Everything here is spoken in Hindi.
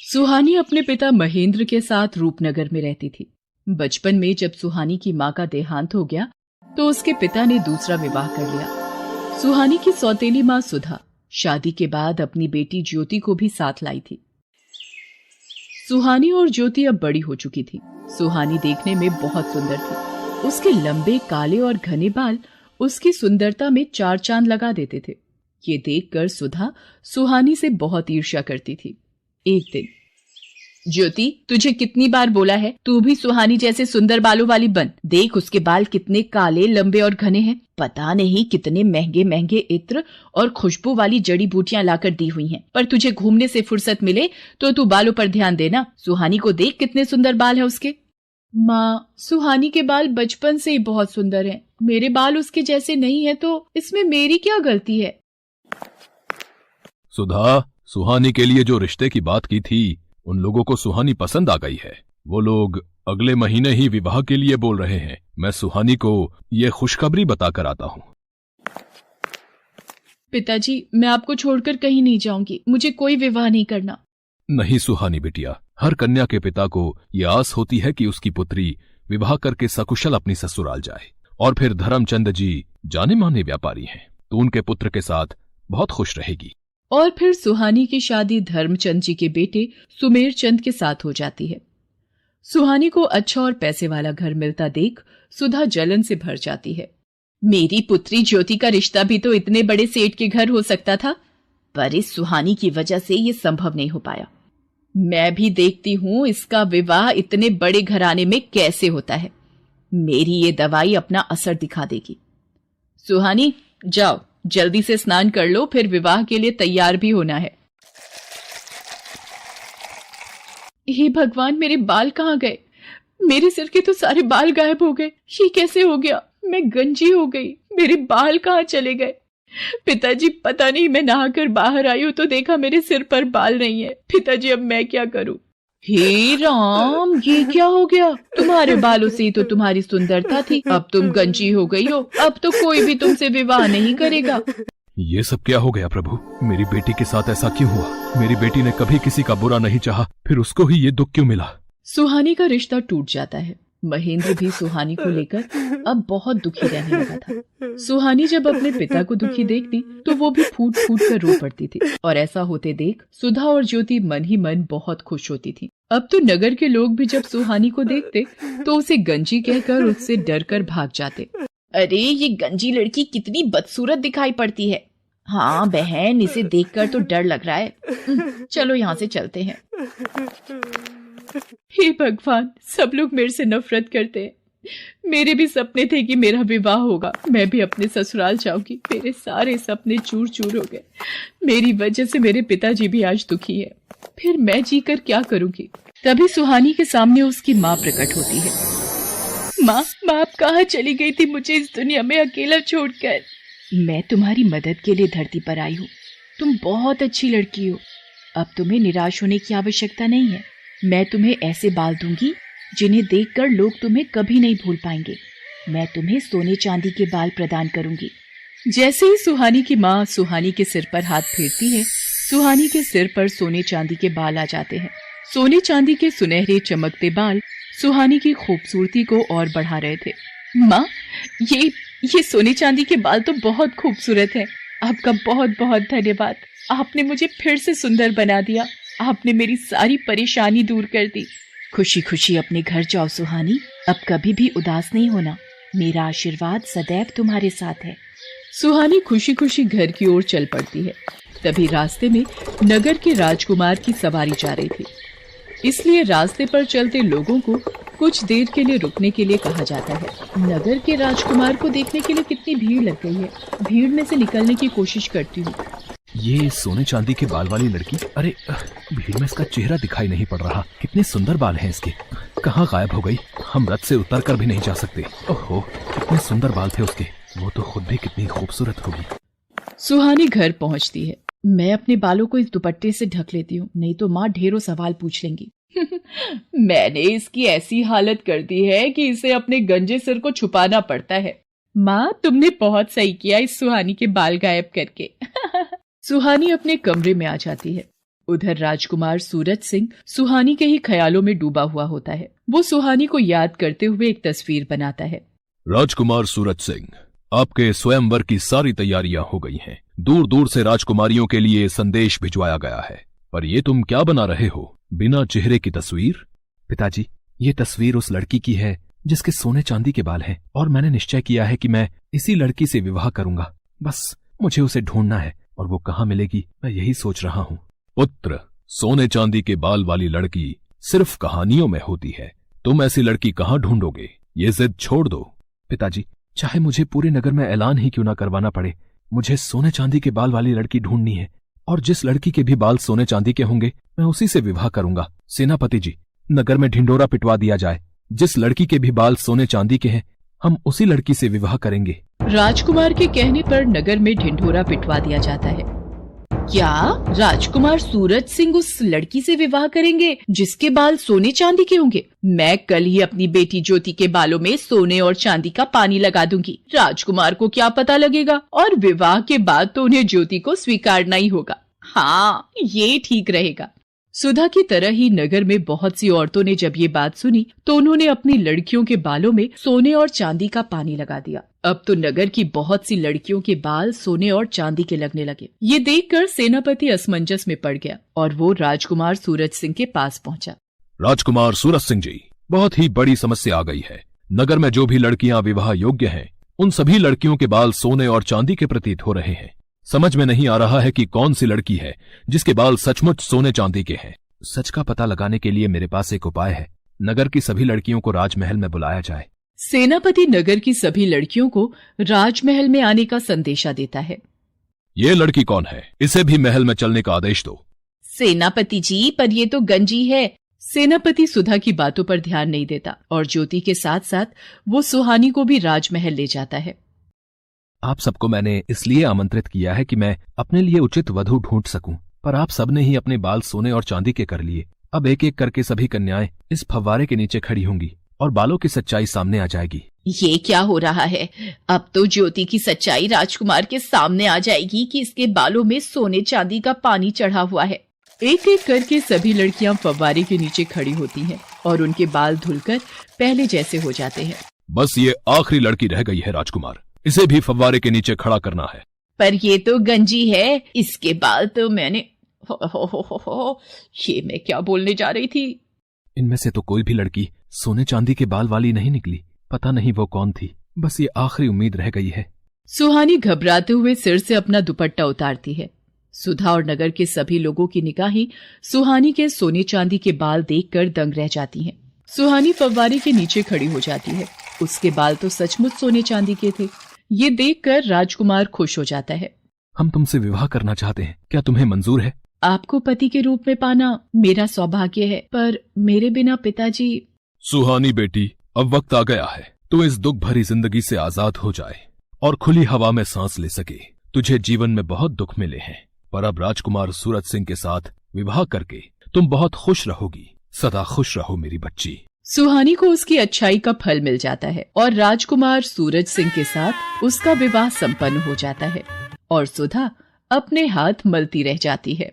सुहानी अपने पिता महेंद्र के साथ रूपनगर में रहती थी। बचपन में जब सुहानी की मां का देहांत हो गया तो उसके पिता ने दूसरा विवाह कर लिया। सुहानी की सौतेली मां सुधा शादी के बाद अपनी बेटी ज्योति को भी साथ लाई थी। सुहानी और ज्योति अब बड़ी हो चुकी थी। सुहानी देखने में बहुत सुंदर थी। उसके लंबे काले और घने बाल उसकी सुंदरता में चार चांद लगा देते थे। ये देखकर सुधा सुहानी से बहुत ईर्ष्या करती थी। एक दिन, ज्योति, तुझे कितनी बार बोला है तू भी सुहानी जैसे सुंदर बालों वाली बन। देख उसके बाल कितने काले, लंबे और घने हैं। पता नहीं कितने महंगे महंगे इत्र और खुशबू वाली जड़ी बूटियां लाकर दी हुई हैं। पर तुझे घूमने से फुर्सत मिले तो तू बालों पर ध्यान देना। सुहानी को देख कितने सुंदर बाल है उसके। माँ, सुहानी के बाल बचपन से ही बहुत सुंदर हैं। मेरे बाल उसके जैसे नहीं है तो इसमें मेरी क्या गलती है? सुधा, सुहानी के लिए जो रिश्ते की बात की थी उन लोगों को सुहानी पसंद आ गई है। वो लोग अगले महीने ही विवाह के लिए बोल रहे हैं। मैं सुहानी को ये खुशखबरी बताकर आता हूँ। पिताजी, मैं आपको छोड़कर कहीं नहीं जाऊंगी। मुझे कोई विवाह नहीं करना। नहीं सुहानी बिटिया, हर कन्या के पिता को ये आस होती है कि उसकी पुत्री विवाह करके सकुशल अपनी ससुराल जाए। और फिर धर्मचंद जी जाने माने व्यापारी हैं, तो उनके पुत्र के साथ बहुत खुश रहेगी। और फिर सुहानी की शादी धर्मचंद जी के बेटे सुमेर चंद के साथ हो जाती है। सुहानी को अच्छा और पैसे वाला घर मिलता देख सुधा जलन से भर जाती है। मेरी पुत्री ज्योति का रिश्ता भी तो इतने बड़े सेठ के घर हो सकता था, पर इस सुहानी की वजह से ये संभव नहीं हो पाया। मैं भी देखती हूँ इसका विवाह इतने बड़े घराने में कैसे होता है। मेरी ये दवाई अपना असर दिखा देगी। सुहानी, जाओ जल्दी से स्नान कर लो, फिर विवाह के लिए तैयार भी होना है। हे भगवान, मेरे बाल कहाँ गए? मेरे सिर के तो सारे बाल गायब हो गए। ये कैसे हो गया? मैं गंजी हो गई। मेरे बाल कहाँ चले गए? पिताजी, पता नहीं, मैं नहाकर बाहर आई हूँ तो देखा मेरे सिर पर बाल नहीं है। पिताजी, अब मैं क्या करूँ? हे राम, ये क्या हो गया? तुम्हारे बालों से ही तो तुम्हारी सुंदरता थी, अब तुम गंजी हो गई हो। अब तो कोई भी तुमसे विवाह नहीं करेगा। ये सब क्या हो गया प्रभु? मेरी बेटी के साथ ऐसा क्यों हुआ? मेरी बेटी ने कभी किसी का बुरा नहीं चाहा, फिर उसको ही ये दुख क्यों मिला? सुहानी का रिश्ता टूट जाता है। महेंद्र भी सुहानी को लेकर अब बहुत दुखी रहने लगा था। सुहानी जब अपने पिता को दुखी देखती तो वो भी फूट फूट कर रो पड़ती थी। और ऐसा होते देख सुधा और ज्योति मन ही मन बहुत खुश होती थी। अब तो नगर के लोग भी जब सुहानी को देखते तो उसे गंजी कहकर उससे डर कर भाग जाते। अरे, ये गंजी लड़की कितनी बदसूरत दिखाई पड़ती है। हाँ बहन, इसे देखकर तो डर लग रहा है। चलो यहाँ से चलते हैं। हे भगवान, सब लोग मेरे से नफरत करते हैं। मेरे भी सपने थे कि मेरा विवाह होगा, मैं भी अपने ससुराल जाऊंगी। मेरे सारे सपने चूर चूर हो गए। मेरी वजह से मेरे पिताजी भी आज दुखी है। फिर मैं जीकर क्या करूंगी? तभी सुहानी के सामने उसकी माँ प्रकट होती है। माँ, आप कहाँ चली गई थी मुझे इस दुनिया में अकेला छोड़कर? मैं तुम्हारी मदद के लिए धरती पर आई हूँ। तुम बहुत अच्छी लड़की हो। अब तुम्हें निराश होने की आवश्यकता नहीं है। मैं तुम्हें ऐसे बाल दूंगी जिन्हें देखकर लोग तुम्हें कभी नहीं भूल पाएंगे। मैं तुम्हें सोने चांदी के बाल प्रदान करूंगी। जैसे ही सुहानी की माँ सुहानी के सिर पर हाथ फेरती है, सुहानी के सिर पर सोने चांदी के बाल आ जाते हैं। सोने चांदी के सुनहरे चमकते बाल सुहानी की खूबसूरती को और बढ़ा रहे थे। माँ, ये सोने चांदी के बाल तो बहुत खूबसूरत है। आपका बहुत बहुत धन्यवाद। आपने मुझे फिर से सुंदर बना दिया। आपने मेरी सारी परेशानी दूर कर दी। खुशी खुशी अपने घर जाओ सुहानी। अब कभी भी उदास नहीं होना। मेरा आशीर्वाद सदैव तुम्हारे साथ है। सुहानी खुशी खुशी घर की ओर चल पड़ती है। तभी रास्ते में नगर के राजकुमार की सवारी जा रही थी, इसलिए रास्ते पर चलते लोगों को कुछ देर के लिए रुकने के लिए कहा जाता है। नगर के राजकुमार को देखने के लिए कितनी भीड़ लग गई है। भीड़ में से निकलने की कोशिश करती हूँ। ये सोने चांदी के बाल वाली लड़की, अरे भीड़ में इसका चेहरा दिखाई नहीं पड़ रहा। कितने सुंदर बाल हैं इसके, कहाँ गायब हो गई? हम रथ से उतर कर भी नहीं जा सकते। ओहो, कितने सुंदर बाल थे उसके। वो तो खुद भी कितनी खूबसूरत होगी। सुहानी घर पहुंचती है। मैं अपने बालों को इस दुपट्टे से ढक लेती हूँ, नहीं तो माँ ढेरों सवाल पूछ लेंगी। मैंने इसकी ऐसी हालत कर दी है कि इसे अपने गंजे सिर को छुपाना पड़ता है। माँ, तुमने बहुत सही किया इस सुहानी के बाल गायब करके। सुहानी अपने कमरे में आ जाती है। उधर राजकुमार सूरज सिंह सुहानी के ही ख्यालों में डूबा हुआ होता है। वो सुहानी को याद करते हुए एक तस्वीर बनाता है। राजकुमार सूरज सिंह, आपके स्वयंवर की सारी तैयारियां हो गई हैं। दूर दूर से राजकुमारियों के लिए संदेश भिजवाया गया है। पर ये तुम क्या बना रहे हो? बिना चेहरे की तस्वीर? पिताजी, ये तस्वीर उस लड़की की है जिसके सोने चांदी के बाल हैं, और मैंने निश्चय किया है कि मैं इसी लड़की से विवाह करूंगा। बस मुझे उसे ढूंढना है, और वो कहाँ मिलेगी मैं यही सोच रहा हूँ। पुत्र, सोने चांदी के बाल वाली लड़की सिर्फ कहानियों में होती है। तुम ऐसी लड़की कहाँ ढूंढोगे? ये जिद छोड़ दो। पिताजी, चाहे मुझे पूरे नगर में ऐलान ही क्यों ना करवाना पड़े, मुझे सोने चांदी के बाल वाली लड़की ढूंढनी है, और जिस लड़की के भी बाल सोने चांदी के होंगे मैं उसी से विवाह करूंगा। सेनापति जी, नगर में ढिंडोरा पिटवा दिया जाए। जिस लड़की के भी बाल सोने चांदी के हैं, हम उसी लड़की से विवाह करेंगे। राजकुमार के कहने पर नगर में ढिंढोरा पिटवा दिया जाता है। क्या राजकुमार सूरज सिंह उस लड़की से विवाह करेंगे जिसके बाल सोने चांदी के होंगे? मैं कल ही अपनी बेटी ज्योति के बालों में सोने और चांदी का पानी लगा दूंगी। राजकुमार को क्या पता लगेगा, और विवाह के बाद तो उन्हें ज्योति को स्वीकारना ही होगा। हाँ, ये ठीक रहेगा। सुधा की तरह ही नगर में बहुत सी औरतों ने जब ये बात सुनी तो उन्होंने अपनी लड़कियों के बालों में सोने और चांदी का पानी लगा दिया। अब तो नगर की बहुत सी लड़कियों के बाल सोने और चांदी के लगने लगे। ये देखकर सेनापति असमंजस में पड़ गया और वो राजकुमार सूरज सिंह के पास पहुंचा। राजकुमार सूरज सिंह जी, बहुत ही बड़ी समस्या आ गई है। नगर में जो भी लड़कियां विवाह योग्य हैं, उन सभी लड़कियों के बाल सोने और चांदी के प्रतीत हो रहे हैं। समझ में नहीं आ रहा है कि कौन सी लड़की है जिसके बाल सचमुच सोने चांदी के हैं। सच का पता लगाने के लिए मेरे पास एक उपाय है। नगर की सभी लड़कियों को राजमहल में बुलाया जाए। सेनापति नगर की सभी लड़कियों को राजमहल में आने का संदेशा देता है। ये लड़की कौन है? इसे भी महल में चलने का आदेश दो। सेनापति जी, पर ये तो गंजी है। सेनापति सुधा की बातों पर ध्यान नहीं देता और ज्योति के साथ साथ वो सुहानी को भी राजमहल ले जाता है। आप सबको मैंने इसलिए आमंत्रित किया है कि मैं अपने लिए उचित वधू ढूंढ सकूं, पर आप सबने ही अपने बाल सोने और चांदी के कर लिए। अब एक एक करके सभी कन्याएं इस फव्वारे के नीचे खड़ी होंगी और बालों की सच्चाई सामने आ जाएगी। ये क्या हो रहा है? अब तो ज्योति की सच्चाई राजकुमार के सामने आ जाएगी कि इसके बालों में सोने चांदी का पानी चढ़ा हुआ है। एक एक करके सभी लड़कियां फव्वारे के नीचे खड़ी होती हैं और उनके बाल धुलकर पहले जैसे हो जाते हैं। बस ये आखिरी लड़की रह गई है राजकुमार, इसे भी फव्वारे के नीचे खड़ा करना है। पर ये तो गंजी है, इसके बाल तो मैंने हो, ये मैं क्या बोलने जा रही थी। इनमें से तो कोई भी लड़की सोने चांदी के बाल वाली नहीं निकली। पता नहीं वो कौन थी। बस ये आखिरी उम्मीद रह गई है। सुहानी घबराते हुए सिर से अपना दुपट्टा उतारती है। सुधा और नगर के सभी लोगों की निगाहें सुहानी के सोने चांदी के बाल देखकर दंग रह जाती हैं। सुहानी फव्वारे के नीचे खड़ी हो जाती है। उसके बाल तो सचमुच सोने चांदी के थे। ये देखकर राजकुमार खुश हो जाता है। हम तुमसे विवाह करना चाहते हैं, क्या तुम्हें मंजूर है? आपको पति के रूप में पाना मेरा सौभाग्य है, पर मेरे बिना पिताजी। सुहानी बेटी, अब वक्त आ गया है तू इस दुख भरी जिंदगी से आजाद हो जाए और खुली हवा में सांस ले सके। तुझे जीवन में बहुत दुख मिले हैं, पर अब राजकुमार सूरज सिंह के साथ विवाह करके तुम बहुत खुश रहोगी। सदा खुश रहो मेरी बच्ची। सुहानी को उसकी अच्छाई का फल मिल जाता है और राजकुमार सूरज सिंह के साथ उसका विवाह संपन्न हो जाता है और सुधा अपने हाथ मलती रह जाती है।